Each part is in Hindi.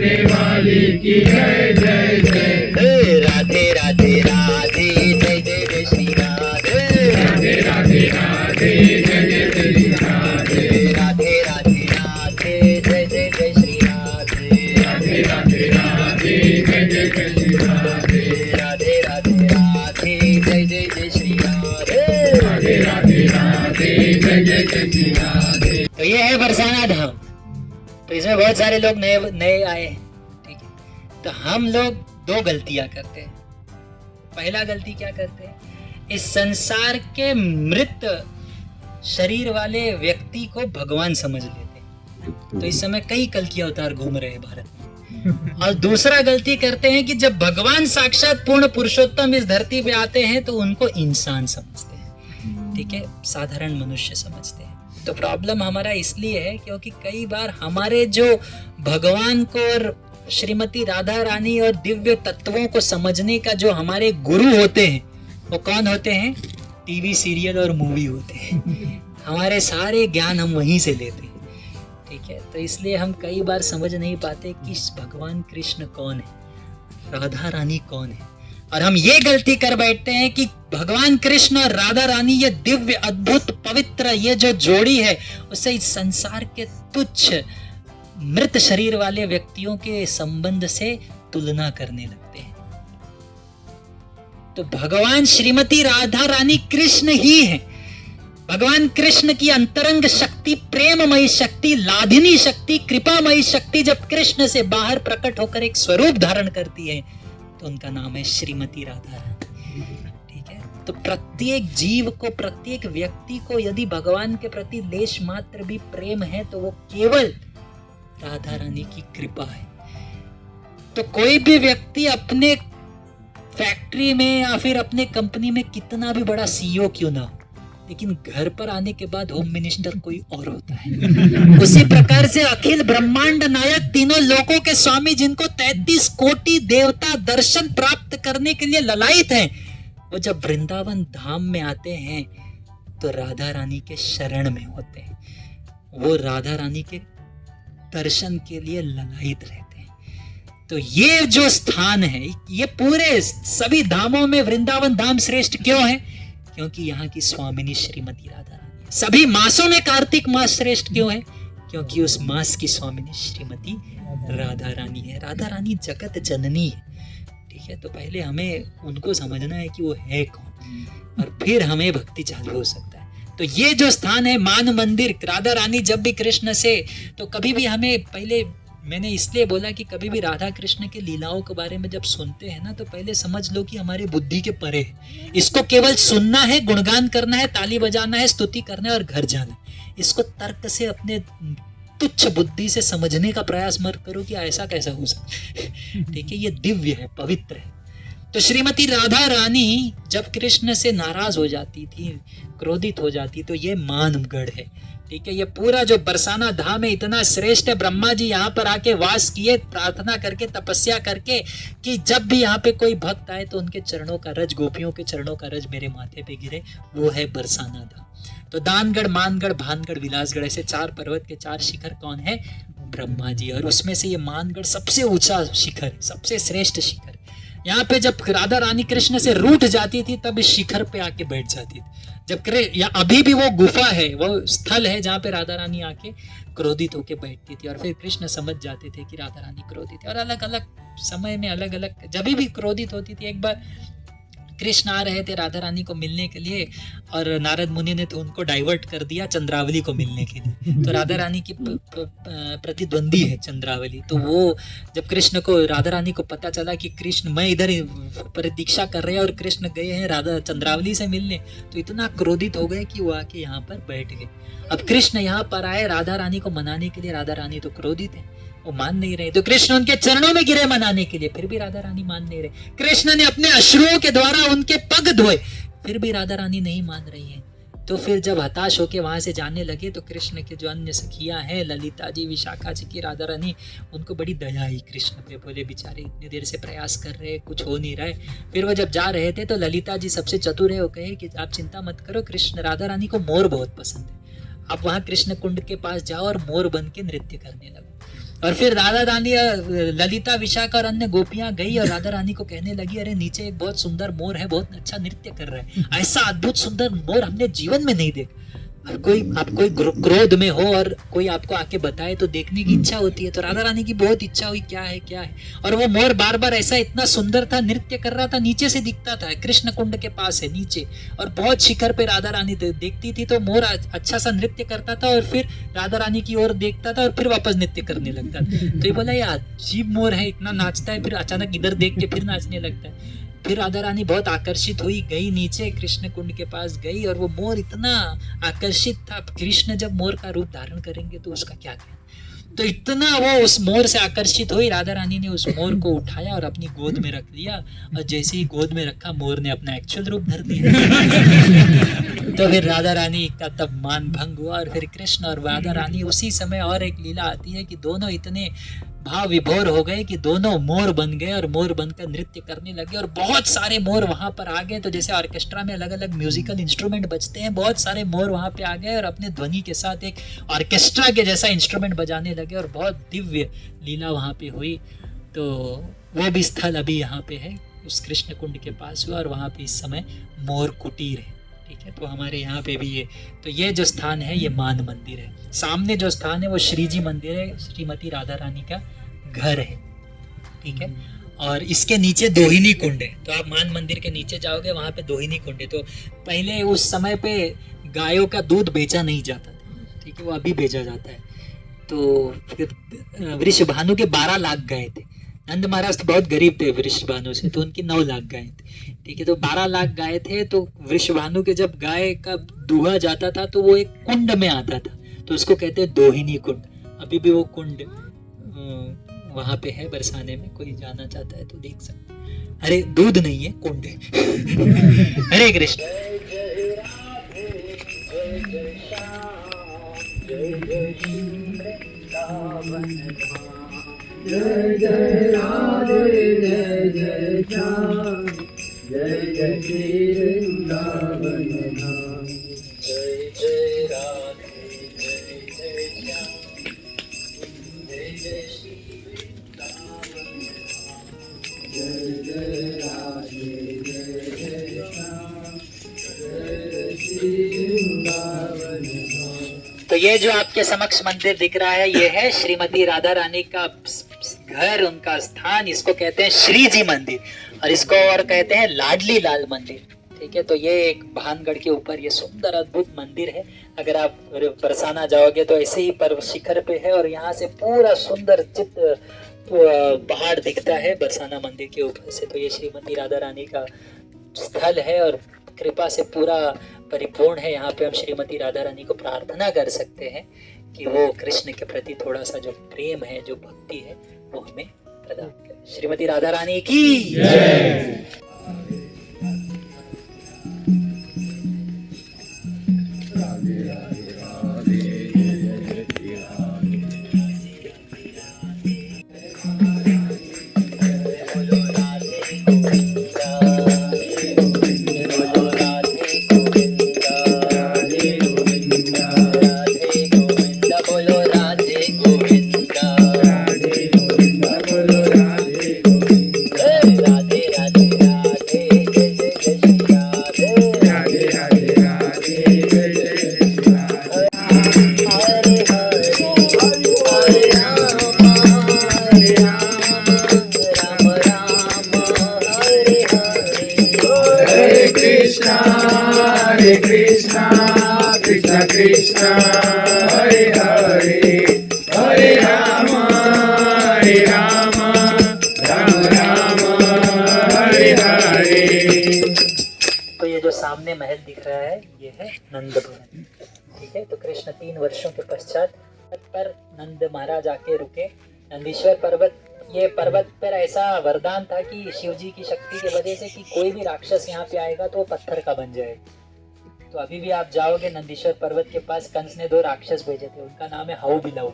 आने वाली की जय जय जय। राधे राधे राधे जय जय जय श्री राधे। राधे राधे राधे जय जय श्री राधे। राधे राधे राधे जय जय जय श्री राधे। राधे राधे राधे जय जय जय श्री राधे। राधे राधे राधे जय जय जय श्री राधे। राधे राधे राधे जय जय जय श्री राधे। तो ये है बरसाना धाम। तो इसमें बहुत सारे लोग नए नए आए, ठीक है। तो हम लोग दो गलतियां करते हैं। पहला गलती क्या करते हैं, इस संसार के मृत शरीर वाले व्यक्ति को भगवान समझ लेते हैं। तो इस समय कई कल्कि अवतार घूम रहे हैं भारत में। और दूसरा गलती करते हैं कि जब भगवान साक्षात पूर्ण पुरुषोत्तम इस धरती पे आते हैं तो उनको इंसान समझते हैं, ठीक है, साधारण मनुष्य समझते हैं। तो प्रॉब्लम हमारा इसलिए है क्योंकि कई बार हमारे जो भगवान को और श्रीमती राधा रानी और दिव्य तत्वों को समझने का जो हमारे गुरु होते हैं वो कौन होते हैं, टीवी सीरियल और मूवी होते हैं। हमारे सारे ज्ञान हम वहीं से लेते हैं, ठीक है। तो इसलिए हम कई बार समझ नहीं पाते कि भगवान कृष्ण कौन है, राधा रानी कौन है। और हम ये गलती कर बैठते हैं कि भगवान कृष्ण और राधा रानी ये दिव्य अद्भुत पवित्र ये जो जोड़ी है उससे इस संसार के तुच्छ मृत शरीर वाले व्यक्तियों के संबंध से तुलना करने लगते हैं। तो भगवान श्रीमती राधा रानी कृष्ण ही है। भगवान कृष्ण की अंतरंग शक्ति, प्रेममयी शक्ति, लाधिनी शक्ति, कृपामयी शक्ति जब कृष्ण से बाहर प्रकट होकर एक स्वरूप धारण करती है तो उनका नाम है श्रीमती राधा रानी, ठीक है। तो प्रत्येक जीव को, प्रत्येक व्यक्ति को यदि भगवान के प्रति लेश मात्र भी प्रेम है तो वो केवल राधा रानी की कृपा है। तो कोई भी व्यक्ति अपने फैक्ट्री में या फिर अपने कंपनी में कितना भी बड़ा सीईओ क्यों ना हो, लेकिन घर पर आने के बाद होम मिनिस्टर कोई और होता है। उसी प्रकार से अखिल ब्रह्मांड नायक, तीनों लोकों के स्वामी, जिनको 33 कोटि देवता दर्शन प्राप्त करने के लिए ललायित हैं, वो जब वृंदावन धाम में आते हैं तो राधा रानी के शरण में होते हैं। वो राधा रानी के दर्शन के लिए ललायित रहते हैं। तो ये जो स्थान है, ये पूरे सभी धामों में वृंदावन धाम श्रेष्ठ क्यों है, क्योंकि यहाँ की स्वामिनी श्रीमती राधा रानी है। सभी मासों में कार्तिक मास श्रेष्ठ क्यों है, क्योंकि उस मास की स्वामिनी श्रीमती राधा रानी है। राधा रानी जगत जननी है, ठीक है। तो पहले हमें उनको समझना है कि वो है कौन, और फिर हमें भक्ति चालू हो सकता है। तो ये जो स्थान है मान मंदिर, राधा रानी जब भी कृष्ण से, तो कभी भी हमें, पहले मैंने इसलिए बोला कि कभी भी राधा कृष्ण के लीलाओं के बारे में जब सुनते हैं ना तो पहले समझ लो कि हमारी बुद्धि के परे है। इसको केवल सुनना है, गुणगान करना है, ताली बजाना है, स्तुति करना है और घर जाना है। इसको तर्क से, अपने तुच्छ बुद्धि से समझने का प्रयास मत करो कि ऐसा कैसा हो सकता है, ठीक है। ये दिव्य है, पवित्र है। तो श्रीमती राधा रानी जब कृष्ण से नाराज हो जाती थी, क्रोधित हो जाती, तो ये मानगढ़ है, ठीक है। ये पूरा जो बरसाना धाम है इतना श्रेष्ठ है। ब्रह्मा जी यहाँ पर आके वास किए, प्रार्थना करके, तपस्या करके, कि जब भी यहाँ पे कोई भक्त आए तो उनके चरणों का रज, गोपियों के चरणों का रज मेरे माथे पे गिरे। वो है बरसाना धाम। तो दानगढ़, मानगढ़, भानगढ़, विलासगढ़, ऐसे 4 पर्वत के 4 शिखर कौन है, ब्रह्मा जी। और उसमें से ये मानगढ़ सबसे ऊंचा शिखर है, सबसे श्रेष्ठ शिखर। यहाँ पे जब राधा रानी कृष्ण से रूठ जाती थी तब इस शिखर पे आके बैठ जाती थी। जब या अभी भी वो गुफा है, वो स्थल है जहाँ पे राधा रानी आके क्रोधित होके बैठती थी। और फिर कृष्ण समझ जाते थे कि राधा रानी क्रोधित है। और अलग अलग समय में अलग अलग जब भी क्रोधित होती थी, एक बार कृष्ण आ रहे थे राधा रानी को मिलने के लिए और नारद मुनि ने तो उनको डाइवर्ट कर दिया चंद्रावली को मिलने के लिए। तो राधा रानी की प्रतिद्वंदी है चंद्रावली। तो वो जब कृष्ण को, राधा रानी को पता चला कि कृष्ण, मैं इधर प्रतीक्षा कर रहे हैं और कृष्ण गए हैं राधा चंद्रावली से मिलने, तो इतना क्रोधित हो गए कि वो आके यहाँ पर बैठ गए। अब कृष्ण यहाँ पर आए राधा रानी को मनाने के लिए, राधा रानी तो क्रोधित है, वो मान नहीं रहे। तो कृष्ण उनके चरणों में गिरे मनाने के लिए, फिर भी राधा रानी मान नहीं रहे। कृष्ण ने अपने अश्रुओं के द्वारा उनके पग धोए, फिर भी राधा रानी नहीं मान रही है। तो फिर जब हताश होके वहां से जाने लगे तो कृष्ण के जो अन्य सखियां हैं, ललिता जी, विशाखा जी की, राधा रानी, उनको बड़ी दया आई कृष्ण पे। बोले बेचारे इतनी देर से प्रयास कर रहे, कुछ हो नहीं रहा है। फिर वो जब जा रहे थे तो ललिता जी सबसे चतुर है, वो कहे कि आप चिंता मत करो, कृष्ण, राधा रानी को मोर बहुत पसंद है, आप वहां कृष्ण कुंड के पास जाओ और मोर बन के नृत्य करने लगो। और फिर राधा रानी ललिता विशाखा और अन्य गोपियां गई और राधा रानी को कहने लगी, अरे नीचे एक बहुत सुंदर मोर है, बहुत अच्छा नृत्य कर रहा है, ऐसा अद्भुत सुंदर मोर हमने जीवन में नहीं देखा। आप कोई क्रोध में हो और कोई आपको आके बताए तो देखने की इच्छा होती है। तो राधा रानी की बहुत इच्छा हुई, क्या है क्या है। और वो मोर बार बार ऐसा इतना सुंदर था, नृत्य कर रहा था, नीचे से दिखता था, कृष्ण कुंड के पास है नीचे, और बहुत शिखर पे राधा रानी देखती थी। तो मोर अच्छा सा नृत्य करता था और फिर राधा रानी की ओर देखता था और फिर वापस नृत्य करने लगता था। तो ये बोला, ये अजीब मोर है, इतना नाचता है, फिर अचानक इधर देख के फिर नाचने लगता है। फिर राधा रानी बहुत आकर्षित हुई, गई नीचे कृष्ण कुंड के पास गई, और वो मोर इतना आकर्षित था। कृष्ण जब मोर का रूप धारण करेंगे तो उसका क्या कहना। तो इतना वो उस मोर से आकर्षित हुई, राधा रानी ने उस मोर को उठाया और अपनी गोद में रख लिया, और जैसे ही गोद में रखा, मोर ने अपना एक्चुअल रूप धर दिया। तो फिर राधा रानी का तब मान भंग हुआ, और फिर कृष्ण और राधा रानी उसी समय, और एक लीला आती है कि दोनों इतने भाव विभोर हो गए कि दोनों मोर बन गए, और मोर बनकर नृत्य करने लगे, और बहुत सारे मोर वहां पर आ गए। तो जैसे ऑर्केस्ट्रा में अलग अलग म्यूजिकल इंस्ट्रूमेंट बजते हैं, बहुत सारे मोर वहां पे आ गए और अपने ध्वनि के साथ एक ऑर्केस्ट्रा के जैसा इंस्ट्रूमेंट बजाने लगे, और बहुत दिव्य लीला वहां पे हुई। तो वो भी स्थल अभी यहाँ पे है, उस कृष्ण कुंड के पास हुआ, और वहाँ पे इस समय मोर कुटीर है। ठीक है, तो हमारे यहाँ पे भी ये, तो ये जो स्थान है ये मान मंदिर है। सामने जो स्थान है वो श्री जी मंदिर है, श्रीमती राधा रानी का घर है। ठीक है, और इसके नीचे दोहिनी कुंड है। तो आप मान मंदिर के नीचे जाओगे, वहाँ पे दोहिनी कुंड है। तो पहले उस समय पे गायों का दूध बेचा नहीं जाता था, ठीक है, वो अभी बेचा जाता है। तो फिर वृषभानु के 12 लाख गाय थे। नंद महाराज तो बहुत गरीब थे वृषभानु से, तो उनकी 9 लाख गाय थे। ठीक है, तो 12 लाख गाय थे। तो वृषभानु के जब गाय का दूहा जाता था तो वो एक कुंड में आता था, तो उसको कहते हैं दोहिनी कुंड। अभी भी वो कुंड वहां पे है, बरसाने में, कोई जाना चाहता है तो देख सकते हैं। अरे दूध नहीं है, कुंड है। हरे कृष्ण। जय जय राधे जय जय श्याम, जय जय श्री वृंदावन धाम। जय जय राधे जय जय श्याम, जय जय श्री वृंदावन धाम। जय जय राधे जय जय श्याम, जय जय श्री वृंदावन धाम। तो ये जो आपके समक्ष मंदिर दिख रहा है, ये है श्रीमती राधा रानी का घर, उनका स्थान। इसको कहते हैं श्री जी मंदिर, और इसको और कहते हैं लाडली लाल मंदिर। ठीक है, तो ये एक भानगढ़ के ऊपर ये सुंदर अद्भुत मंदिर है। अगर आप बरसाना जाओगे तो ऐसे ही पर्व शिखर पे है, और यहाँ से पूरा सुंदर चित्र पहाड़ दिखता है बरसाना मंदिर के ऊपर से। तो ये श्रीमती राधा रानी का स्थल है, और कृपा से पूरा परिपूर्ण है। यहाँ पे हम श्रीमती राधा रानी को प्रार्थना कर सकते हैं कि वो कृष्ण के प्रति थोड़ा सा जो प्रेम है, जो भक्ति है, वो हमें प्रदान करे। श्रीमती राधा रानी की जय। Hare Krishna, Krishna Krishna, Hare Hare, Hare Rama, Hare Rama, Rama Rama, Hare Hare। तो ये जो सामने महल दिख रहा है, ये है नंद भवन। ठीक है, तो कृष्ण 3 वर्षों के पश्चात पर नंद महाराज आके रुके नंदीश्वर पर्वत। ये पर्वत पर ऐसा वरदान था कि शिव जी की शक्ति की वजह से कि कोई भी राक्षस यहाँ पे आएगा तो वो पत्थर का बन जाएगा। तो अभी भी आप जाओगे नंदीश्वर पर्वत के पास, कंस ने 2 राक्षस भेजे थे, उनका नाम है हाउ बिलाऊ।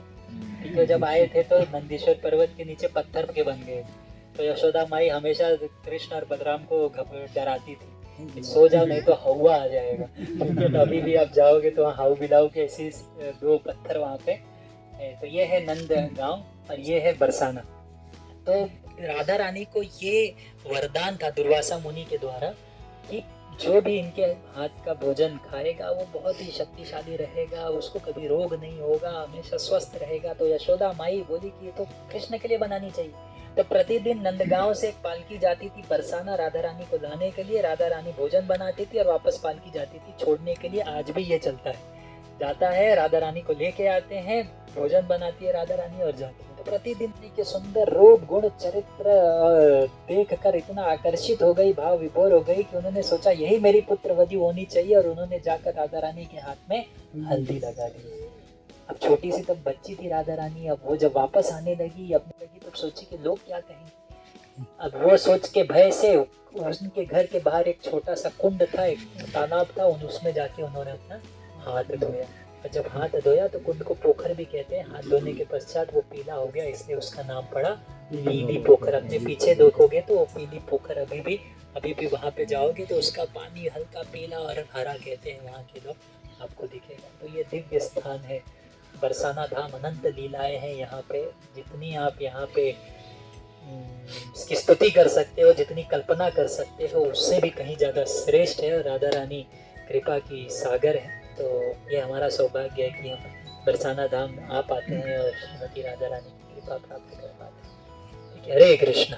ठीक है, जब आए थे तो नंदीश्वर पर्वत के नीचे पत्थर के बन गए। तो यशोदा माई हमेशा कृष्ण और बलराम को डराती थी, सो जाओ नहीं तो हवा आ जाएगा। तो अभी भी आप जाओगे तो हाउ बिलाऊ के ऐसे 2 पत्थर वहाँ पे है। तो ये है नंदगांव और ये है बरसाना। तो राधा रानी को ये वरदान था दुर्वासा मुनि के द्वारा कि जो भी इनके हाथ का भोजन खाएगा वो बहुत ही शक्तिशाली रहेगा, उसको कभी रोग नहीं होगा, हमेशा स्वस्थ रहेगा। तो यशोदा माई बोली कि ये तो कृष्ण के लिए बनानी चाहिए। तो प्रतिदिन नंदगांव से एक पालकी जाती थी बरसाना राधा रानी को लाने के लिए। राधा रानी भोजन बनाती थी और वापस पालकी जाती थी छोड़ने के लिए। आज भी ये चलता है, जाता है, राधा रानी को लेके आते हैं, भोजन बनाती है राधा रानी और जाती है। तो प्रतिदिन के सुंदर रूप गुण चरित्र देख कर इतना आकर्षित हो गई, भाव विभोर हो गई कि उन्होंने सोचा यही मेरी पुत्र वधू होनी चाहिए। और उन्होंने जाकर राधा रानी के हाथ में हल्दी लगा दी। अब छोटी सी तब बच्ची थी राधा रानी। अब वो जब वापस आने लगी अपने लगी तब सोची कि लोग क्या कहेंगे। अब वो सोच के भय से उनके घर के बाहर एक छोटा सा कुंड था, एक तालाब था, उसमें जाके उन्होंने अपना हाथ धोया। और जब हाथ धोया तो कुंड को पोखर भी कहते हैं। हाथ धोने के पश्चात वो पीला हो गया, इसलिए उसका नाम पड़ा पीली पोखर। अपने पीछे देखोगे तो वो पीली पोखर अभी भी वहाँ पे जाओगे तो उसका पानी हल्का पीला और हरा कहते हैं वहाँ के लोग, आपको दिखेगा। तो ये दिव्य स्थान है बरसाना धाम। अनंत लीलाएं हैं यहाँ पे। जितनी आप यहाँ पे इसकी स्तुति कर सकते हो, जितनी कल्पना कर सकते हो, उससे भी कहीं ज़्यादा श्रेष्ठ है। और राधा रानी कृपा की सागर है। तो ये हमारा सौभाग्य है कि हम बरसाना धाम आ पाते हैं और श्रीमती राधा रानी की कृपा प्राप्त कर पाते हैं। ठीक है, हरे कृष्णा।